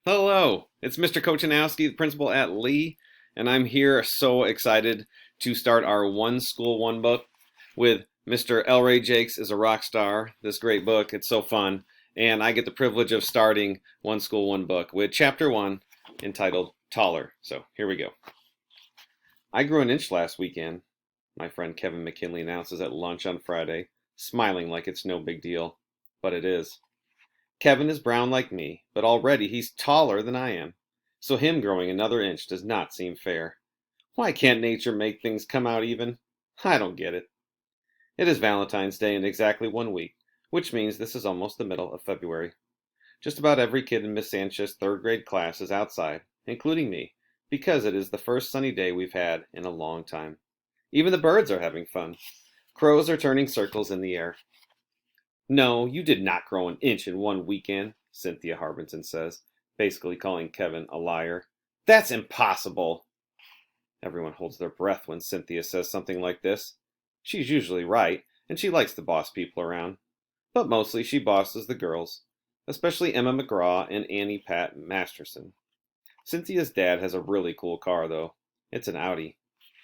Hello, it's Mr. Kochanowski, the principal at Lee, and I'm here so excited to start our One School, One Book with Mr. EllRay Jakes is a Rock Star. This great book, it's so fun, and I get the privilege of starting One School, One Book with Chapter 1 entitled Taller. So here we go. I grew an inch last weekend, my friend Kevin McKinley announces at lunch on Friday, smiling like it's no big deal, but it is. Kevin is brown like me, but already he's taller than I am, so him growing another inch does not seem fair. Why can't nature make things come out even? I don't get it. It is Valentine's Day in exactly 1 week, which means this is almost the middle of February. Just about every kid in Miss Sanchez's third grade class is outside, including me, because it is the first sunny day we've had in a long time. Even the birds are having fun. Crows are turning circles in the air. No, you did not grow an inch in 1 weekend, Cynthia Harbinson says, basically calling Kevin a liar. That's impossible. Everyone holds their breath when Cynthia says something like this. She's usually right, and she likes to boss people around. But mostly she bosses the girls, especially Emma McGraw and Annie Pat Masterson. Cynthia's dad has a really cool car, though. It's an Audi.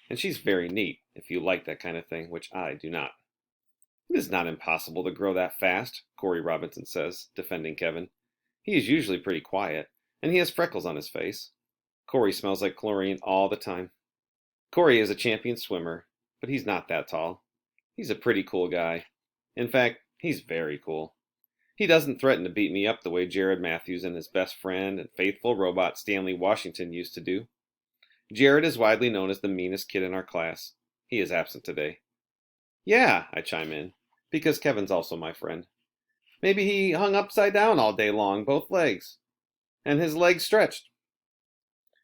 And she's very neat, if you like that kind of thing, which I do not. It is not impossible to grow that fast, Corey Robinson says, defending Kevin. He is usually pretty quiet, and he has freckles on his face. Corey smells like chlorine all the time. Corey is a champion swimmer, but he's not that tall. He's a pretty cool guy. In fact, he's very cool. He doesn't threaten to beat me up the way Jared Matthews and his best friend and faithful robot Stanley Washington used to do. Jared is widely known as the meanest kid in our class. He is absent today. Yeah, I chime in, because Kevin's also my friend. Maybe he hung upside down all day long, both legs, and his legs stretched.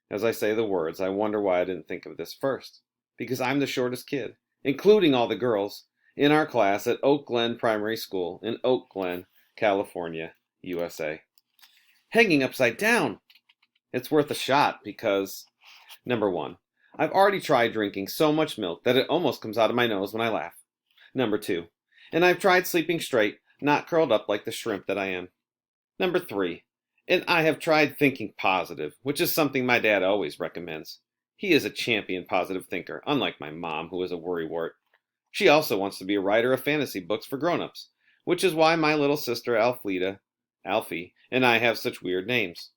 As I say the words, I wonder why I didn't think of this first, because I'm the shortest kid, including all the girls, in our class at Oak Glen Primary School in Oak Glen, California, USA. Hanging upside down! It's worth a shot because, number one, I've already tried drinking so much milk that it almost comes out of my nose when I laugh. Number two, and I've tried sleeping straight, not curled up like the shrimp that I am. Number three, and I have tried thinking positive, which is something my dad always recommends. He is a champion positive thinker, unlike my mom, who is a worrywart. She also wants to be a writer of fantasy books for grown-ups, which is why my little sister Alfie, and I have such weird names.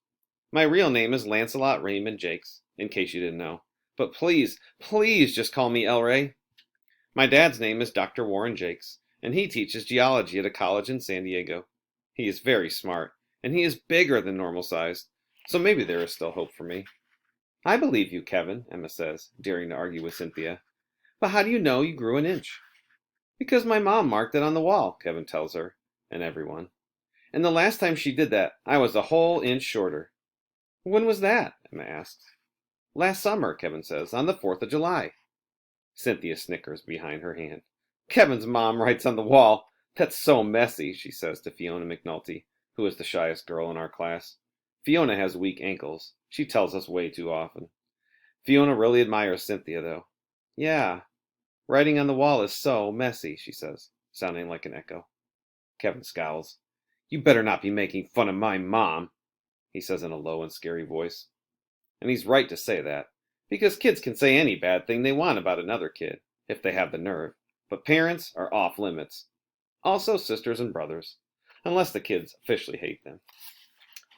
My real name is Lancelot Raymond Jakes, in case you didn't know. But please, please just call me EllRay. My dad's name is Dr. Warren Jakes, and he teaches geology at a college in San Diego. He is very smart, and he is bigger than normal sized, so maybe there is still hope for me. I believe you, Kevin, Emma says, daring to argue with Cynthia. But how do you know you grew an inch? Because my mom marked it on the wall, Kevin tells her, and everyone. And the last time she did that, I was a whole inch shorter. When was that? Emma asks. Last summer, Kevin says, on the 4th of July. Cynthia snickers behind her hand. Kevin's mom writes on the wall. That's so messy, she says to Fiona McNulty, who is the shyest girl in our class. Fiona has weak ankles. She tells us way too often. Fiona really admires Cynthia, though. Yeah, writing on the wall is so messy, she says, sounding like an echo. Kevin scowls. You better not be making fun of my mom, he says in a low and scary voice. And he's right to say that, because kids can say any bad thing they want about another kid, if they have the nerve, but parents are off limits. Also sisters and brothers, unless the kids officially hate them.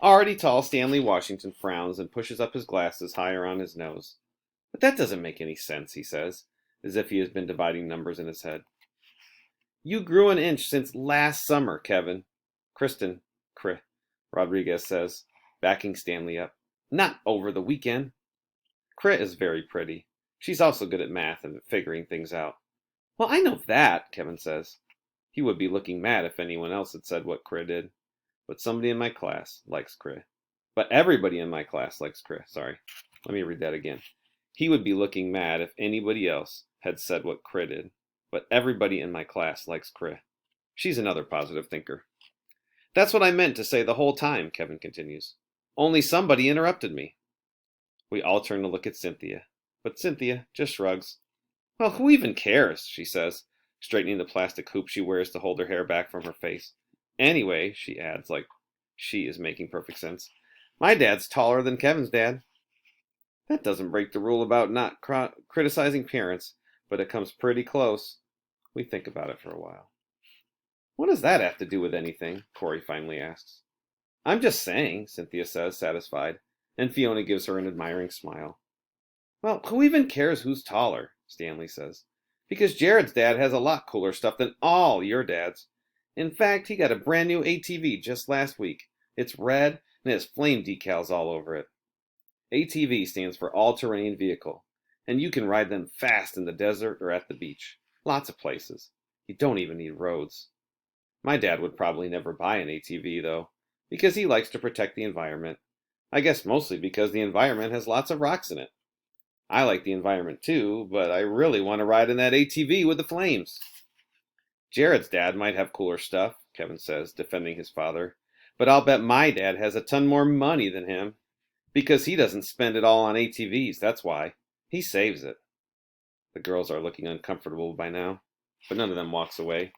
Already tall Stanley Washington frowns and pushes up his glasses higher on his nose. But that doesn't make any sense, he says, as if he has been dividing numbers in his head. You grew an inch since last summer, Kevin. Kristen, Rodriguez says, backing Stanley up. Not over the weekend. Crit is very pretty. She's also good at math and at figuring things out. Well, I know that, Kevin says. He would be looking mad if anyone else had said what Crit did. But somebody in my class likes Crit. But everybody in my class likes Crit. Sorry. Let me read that again. He would be looking mad if anybody else had said what Crit did. But everybody in my class likes Crit. She's another positive thinker. That's what I meant to say the whole time, Kevin continues. Only somebody interrupted me. We all turn to look at Cynthia, but Cynthia just shrugs. Well, who even cares, she says, straightening the plastic hoop she wears to hold her hair back from her face. Anyway, she adds, like she is making perfect sense, My dad's taller than Kevin's dad. That doesn't break the rule about not criticizing parents, but it comes pretty close. We think about it for a while. What does that have to do with anything? Corey finally asks. I'm just saying, Cynthia says, satisfied, and Fiona gives her an admiring smile. Well, who even cares who's taller? Stanley says. Because Jared's dad has a lot cooler stuff than all your dads. In fact, he got a brand new ATV just last week. It's red and has flame decals all over it. ATV stands for all-terrain vehicle, and you can ride them fast in the desert or at the beach. Lots of places. You don't even need roads. My dad would probably never buy an ATV, though, because he likes to protect the environment. I guess mostly because the environment has lots of rocks in it. I like the environment too, but I really want to ride in that ATV with the flames. Jared's dad might have cooler stuff, Kevin says, defending his father, but I'll bet my dad has a ton more money than him. Because he doesn't spend it all on ATVs, that's why. He saves it. The girls are looking uncomfortable by now, but none of them walks away.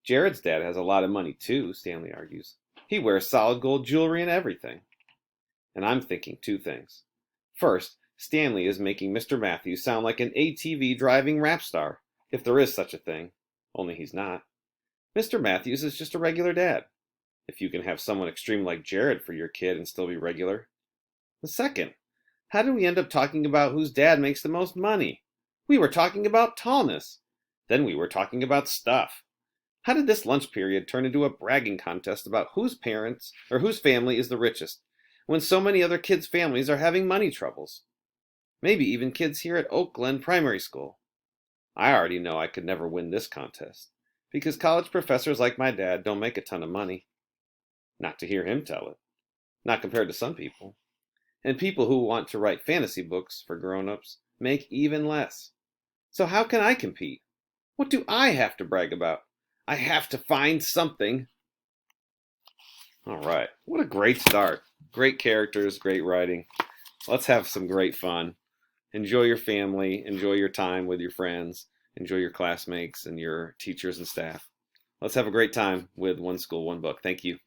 Jared's dad has a lot of money too, Stanley argues. He wears solid gold jewelry and everything. And I'm thinking two things. First, Stanley is making Mr. Matthews sound like an ATV driving rap star, if there is such a thing, only he's not. Mr. Matthews is just a regular dad. If you can have someone extreme like Jared for your kid and still be regular. The second, how did we end up talking about whose dad makes the most money? We were talking about tallness. Then we were talking about stuff. How did this lunch period turn into a bragging contest about whose parents or whose family is the richest, when so many other kids' families are having money troubles? Maybe even kids here at Oak Glen Primary School. I already know I could never win this contest, because college professors like my dad don't make a ton of money. Not to hear him tell it. Not compared to some people. And people who want to write fantasy books for grown-ups make even less. So how can I compete? What do I have to brag about? I have to find something. All right, what a great start. Great characters, great writing. Let's have some great fun. Enjoy your family, enjoy your time with your friends, enjoy your classmates and your teachers and staff. Let's have a great time with One School, One Book. Thank you.